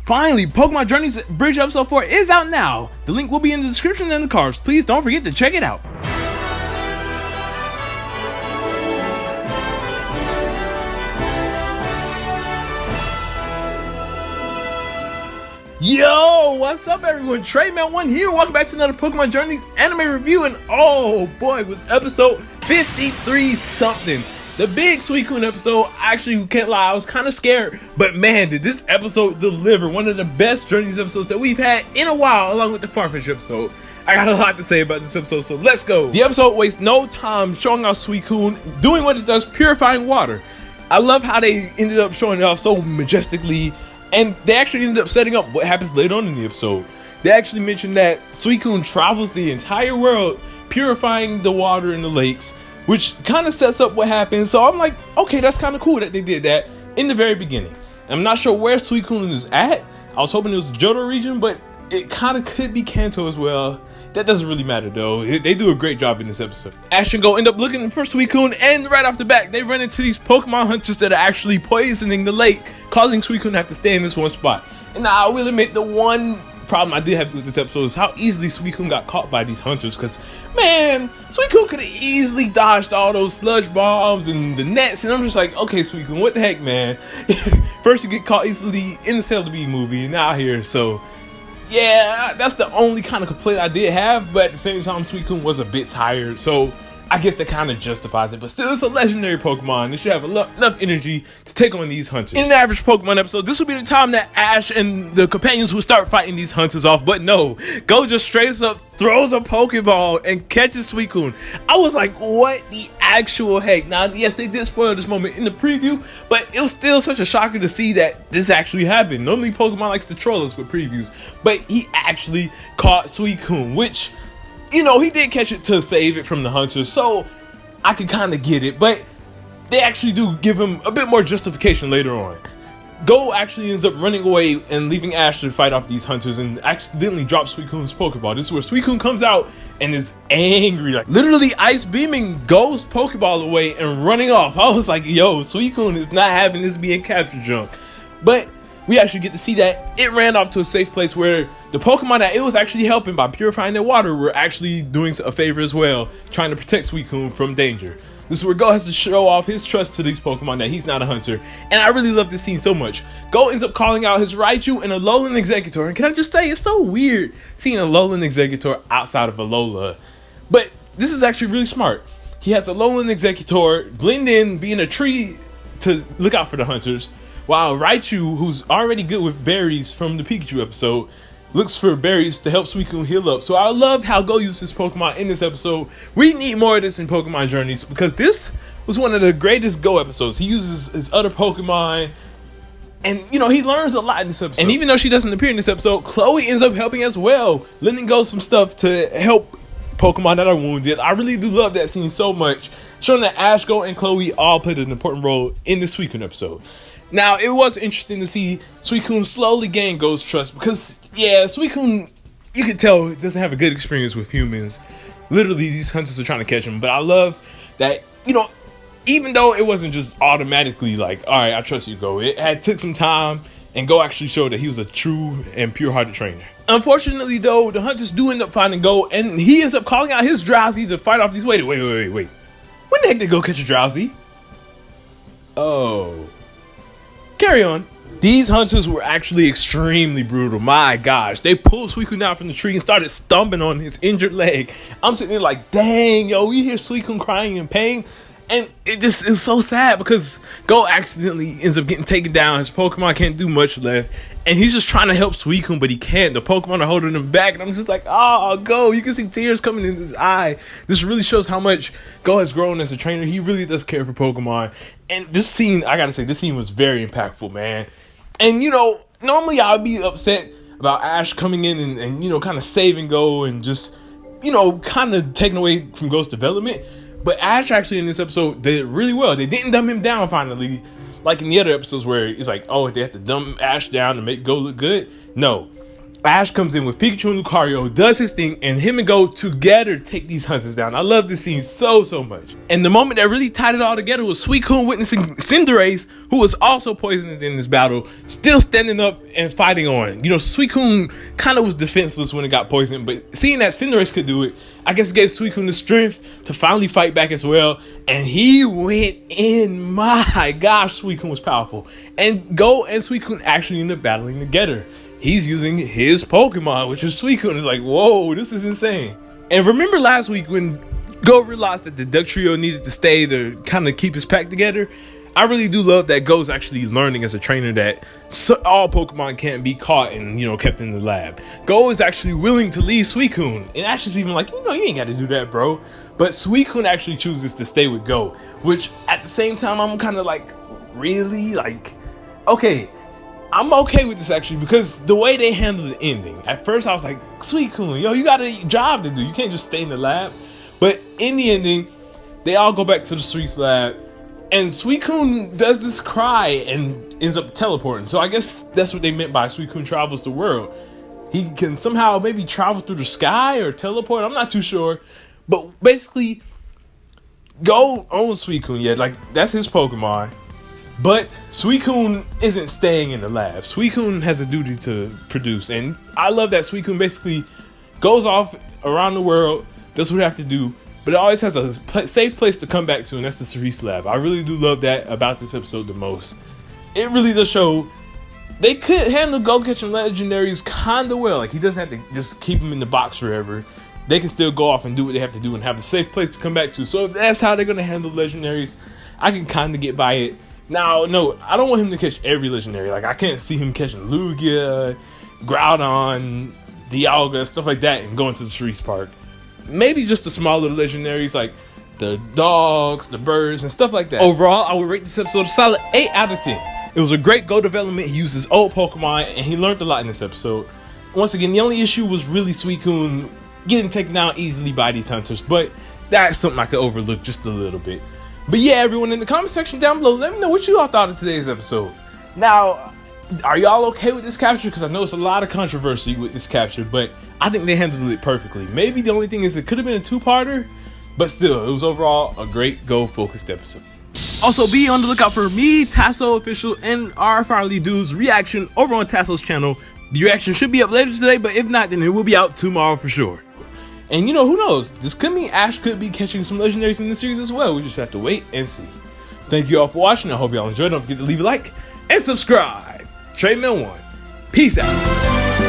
Finally, Pokemon Journeys Abridged episode 4 is out now. The link will be in the description and in the cards. Please don't forget to check it out. Yo, what's up everyone? TreyMan1 here. Welcome back to another Pokemon Journeys anime review, and oh boy, it was episode 53 something. The big Suicune episode. Actually, can't lie, I was kind of scared, but man, did this episode deliver. One of the best Journeys episodes that we've had in a while, along with the Farfetch episode. I got a lot to say about this episode, so let's go. The episode wastes no time showing off Suicune doing what it does, purifying water. I love how they ended up showing it off so majestically, and they actually ended up setting up what happens later on in the episode. They actually mentioned that Suicune travels the entire world purifying the water in the lakes, which kind of sets up what happens. So I'm like, okay, that's kind of cool that they did that in the very beginning. I'm not sure where Suicune is at. I was hoping it was the Johto region, but it kind of could be Kanto as well. That doesn't really matter though. They do a great job in this episode. Ash and Goh end up looking for Suicune, and right off the bat, they run into these Pokemon hunters that are actually poisoning the lake, causing Suicune to have to stay in this one spot. And now I will admit, the one problem I did have with this episode is how easily Suicune got caught by these hunters, because man, Suicune could have easily dodged all those sludge bombs and the nets, and I'm just like, okay Suicune, what the heck, man. First you get caught easily in the Sailor B movie, and now here, so yeah, that's the only kind of complaint I did have, but at the same time Suicune was a bit tired, so I guess that kind of justifies it. But still, it's a legendary Pokemon. They should have enough energy to take on these hunters. In an average Pokemon episode, this would be the time that Ash and the companions would start fighting these hunters off. But no, Goh just straight up throws a Pokeball and catches Suicune. I was like, what the actual heck? Now, yes, they did spoil this moment in the preview, but it was still such a shocker to see that this actually happened. Normally, Pokemon likes to troll us with previews, but he actually caught Suicune, which, you know, he did catch it to save it from the hunters, so I can kind of get it, but they actually do give him a bit more justification later on. Goh actually ends up running away and leaving Ash to fight off these hunters and accidentally drops Suicune's Pokeball. This is where Suicune comes out and is angry, like literally ice beaming Goh's Pokeball away and running off. I was like, yo, Suicune is not having this being capture junk. But we actually get to see that it ran off to a safe place where the Pokemon that it was actually helping by purifying their water were actually doing a favor as well, trying to protect Suicune from danger. This is where Goh has to show off his trust to these Pokemon that he's not a hunter, and I really love this scene so much. Goh ends up calling out his Raichu and a Alolan Exeggutor, and can I just say, it's so weird seeing a Alolan Exeggutor outside of Alola, but this is actually really smart. He has a Alolan Exeggutor blend in, being a tree to look out for the hunters, while Raichu, who's already good with berries from the Pikachu episode, looks for berries to help Suicune heal up. So I loved how Goh used his Pokemon in this episode. We need more of this in Pokemon Journeys, because this was one of the greatest Goh episodes. He uses his other Pokemon, and you know, he learns a lot in this episode. And even though she doesn't appear in this episode, Chloe ends up helping as well, lending Goh some stuff to help Pokemon that are wounded. I really do love that scene so much, showing that Ash, Goh, and Chloe all played an important role in this Suicune episode. Now, it was interesting to see Suicune slowly gain Goh's trust, because, yeah, Suicune, you could tell, doesn't have a good experience with humans. Literally, these hunters are trying to catch him, but I love that, you know, even though it wasn't just automatically like, all right, I trust you, Goh, it took some time, and Goh actually showed that he was a true and pure-hearted trainer. Unfortunately, though, the hunters do end up finding Goh, and he ends up calling out his Drowsy to fight off these. Wait. When the heck did Goh catch a Drowsy? Oh. Carry on. These hunters were actually extremely brutal. My gosh, they pulled Suicune out from the tree and started stomping on his injured leg. I'm sitting there like, dang, yo, we hear Suicune crying in pain, and it's so sad because Goh accidentally ends up getting taken down. His Pokemon can't do much left, and he's just trying to help Suicune, but he can't. The Pokemon are holding him back, and I'm just like, oh, Goh, you can see tears coming in his eye. This really shows how much Goh has grown as a trainer. He really does care for Pokemon. And this scene, I gotta say, this scene was very impactful, man. And, you know, normally I would be upset about Ash coming in and you know, kind of saving Goh and just, you know, kind of taking away from Goh's development. But Ash actually in this episode did really well. They didn't dumb him down finally, like in the other episodes where it's like, oh, they have to dumb Ash down to make Goh look good. No. Ash comes in with Pikachu and Lucario, does his thing, and him and Goh together take these hunters down. I love this scene so much. And the moment that really tied it all together was Suicune witnessing Cinderace, who was also poisoned in this battle, still standing up and fighting on. You know, Suicune kind of was defenseless when it got poisoned, but seeing that Cinderace could do it, I guess it gave Suicune the strength to finally fight back as well. And he went in. My gosh, Suicune was powerful. And Goh and Suicune actually ended up battling together. He's using his Pokemon, which is Suicune. It's like, whoa, this is insane. And remember last week when Goh realized that the Duck Trio needed to stay to kind of keep his pack together? I really do love that Goh's actually learning as a trainer that all Pokemon can't be caught and, you know, kept in the lab. Goh is actually willing to leave Suicune. And Ash's even like, you know, you ain't got to do that, bro. But Suicune actually chooses to stay with Goh, which at the same time, I'm kind of like, really? Like, okay. I'm okay with this actually because the way they handled the ending. At first I was like, Suicune, yo, you got a job to do. You can't just stay in the lab. But in the ending, they all go back to the Streets lab. And Suicune does this cry and ends up teleporting. So I guess that's what they meant by Suicune travels the world. He can somehow maybe travel through the sky or teleport. I'm not too sure. But basically, Goh owns Suicune. Yeah, like that's his Pokemon. But Suicune isn't staying in the lab. Suicune has a duty to produce. And I love that Suicune basically goes off around the world, does what it have to do, but it always has a safe place to come back to, and that's the Cerise lab. I really do love that about this episode the most. It really does show they could handle Goh catching legendaries kind of well. Like, he doesn't have to just keep them in the box forever. They can still go off and do what they have to do and have a safe place to come back to. So if that's how they're going to handle legendaries, I can kind of get by it. Now, no, I don't want him to catch every legendary. Like, I can't see him catching Lugia, Groudon, Dialga, stuff like that, and going to the Cerise Park. Maybe just the small little legendaries like the dogs, the birds, and stuff like that. Overall, I would rate this episode a solid 8 out of 10. It was a great Goh development. He used his old Pokemon, and he learned a lot in this episode. Once again, the only issue was really Suicune getting taken down easily by these hunters, but that's something I could overlook just a little bit. But yeah, everyone in the comment section down below, let me know what you all thought of today's episode. Now, are y'all okay with this capture? Because I know it's a lot of controversy with this capture, but I think they handled it perfectly. Maybe the only thing is it could have been a 2-parter, but still, it was overall a great Goh-focused episode. Also, be on the lookout for me, Tasso Official, and our Farley Dude's reaction over on Tasso's channel. The reaction should be up later today, but if not, then it will be out tomorrow for sure. And you know, who knows? This could mean Ash could be catching some legendaries in the series as well. We just have to wait and see. Thank you all for watching. I hope y'all enjoyed. Don't forget to leave a like and subscribe. TradeMan1. Peace out.